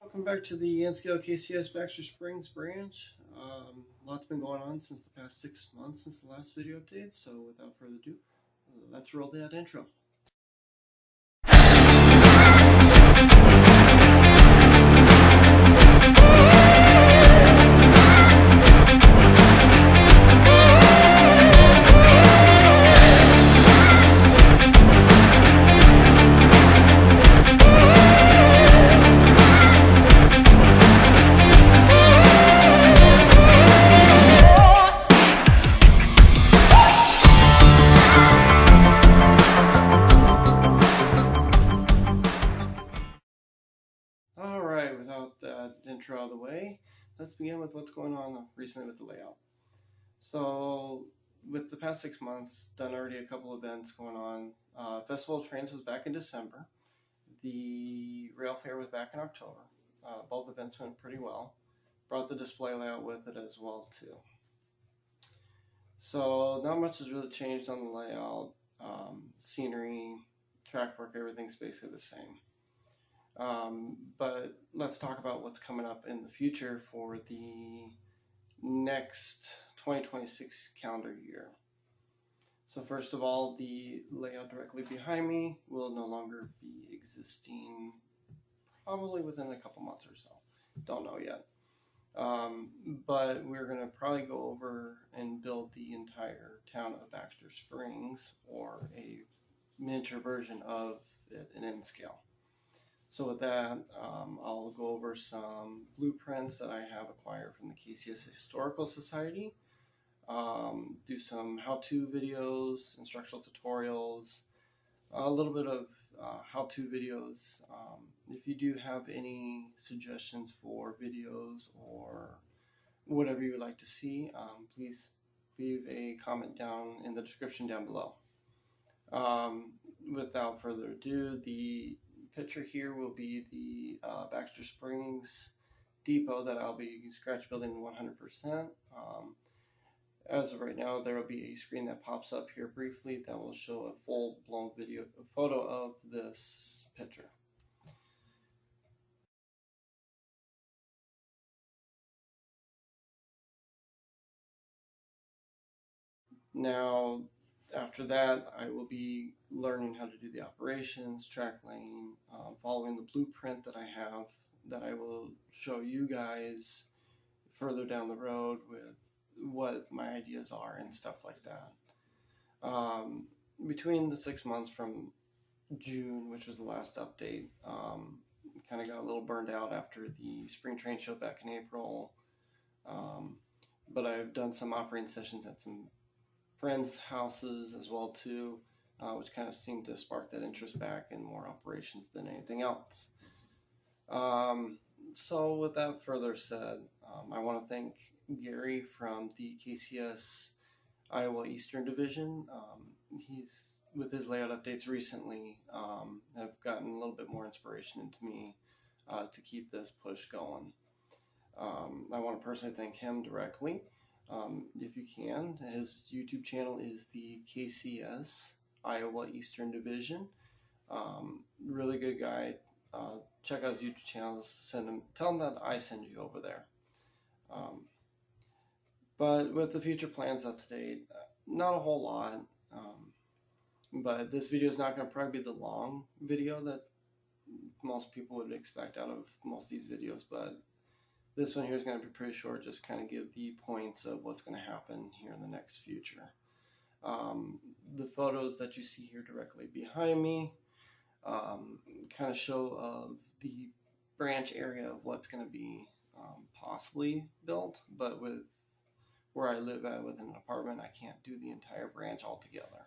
Welcome back to the N-Scale KCS Baxter Springs branch. Lots been going on since the past 6 months since the last video update, so without further ado, let's roll that intro. Alright, without that intro out of the way, let's begin with what's going on recently with the layout. So, with the past 6 months, done already a couple events going on. Festival of Trains was back in December. The rail fair was back in October. Both events went pretty well. Brought the display layout with it as well too. So not much has really changed on the layout. Scenery, track work, everything's basically the same. But let's talk about what's coming up in the future for the next 2026 calendar year. So first of all, the layout directly behind me will no longer be existing probably within a couple months or so. Don't know yet. But we're going to probably go over and build the entire town of Baxter Springs, or a miniature version of it in N-scale. So with that, I'll go over some blueprints that I have acquired from the KCS Historical Society. Do some how-to videos, instructional tutorials, a little bit of how-to videos. If you do have any suggestions for videos or whatever you would like to see, please leave a comment down in the description down below. Without further ado, the picture here will be the Baxter Springs depot that I'll be scratch building 100%. As of right now, there will be a screen that pops up here briefly that will show a full-blown photo of this picture. Now, after that, I will be learning how to do the operations, track laying, following the blueprint that I have that I will show you guys further down the road with what my ideas are and stuff like that. Between the 6 months from June, which was the last update, kind of got a little burned out after the spring train show back in April. But I've done some operating sessions at some friends' houses as well too, which kind of seemed to spark that interest back in more operations than anything else. So with that further said, I want to thank Gary from the KCS Iowa Eastern Division. He's, with his layout updates recently, have gotten a little bit more inspiration into me to keep this push going. I want to personally thank him directly. If you can, his YouTube channel is the KCS Iowa Eastern Division. Really good guy. Check out his YouTube channels. Tell him that I send you over there. But with the future plans up to date, not a whole lot. But this video is not going to probably be the long video that most people would expect out of most of these videos. But this one here is going to be pretty short, just kind of give the points of what's going to happen here in the next future. The photos that you see here directly behind me kind of show of the branch area of what's going to be possibly built, but with where I live at within an apartment, I can't do the entire branch altogether.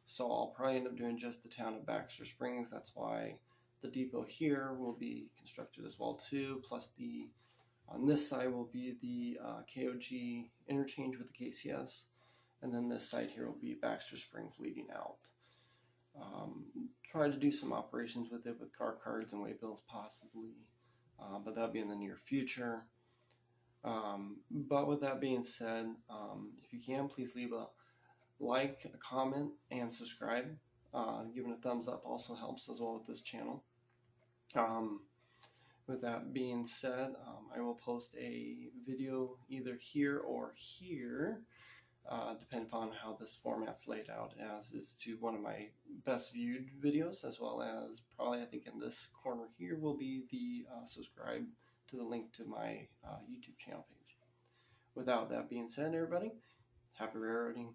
So I'll probably end up doing just the town of Baxter Springs. That's why the depot here will be constructed as well too, plus on this side will be the KOG interchange with the KCS, and then this side here will be Baxter Springs leading out. Try to do some operations with it with car cards and waybills possibly, but that'll be in the near future. But with that being said, if you can, please leave a like, a comment, and subscribe. Giving a thumbs up also helps as well with this channel. with that being said, I will post a video either here or here, depending upon how this format's laid out, as is to one of my best viewed videos, as well as probably I think in this corner here will be the subscribe to the link to my YouTube channel page. Without that being said, everybody, happy railroading.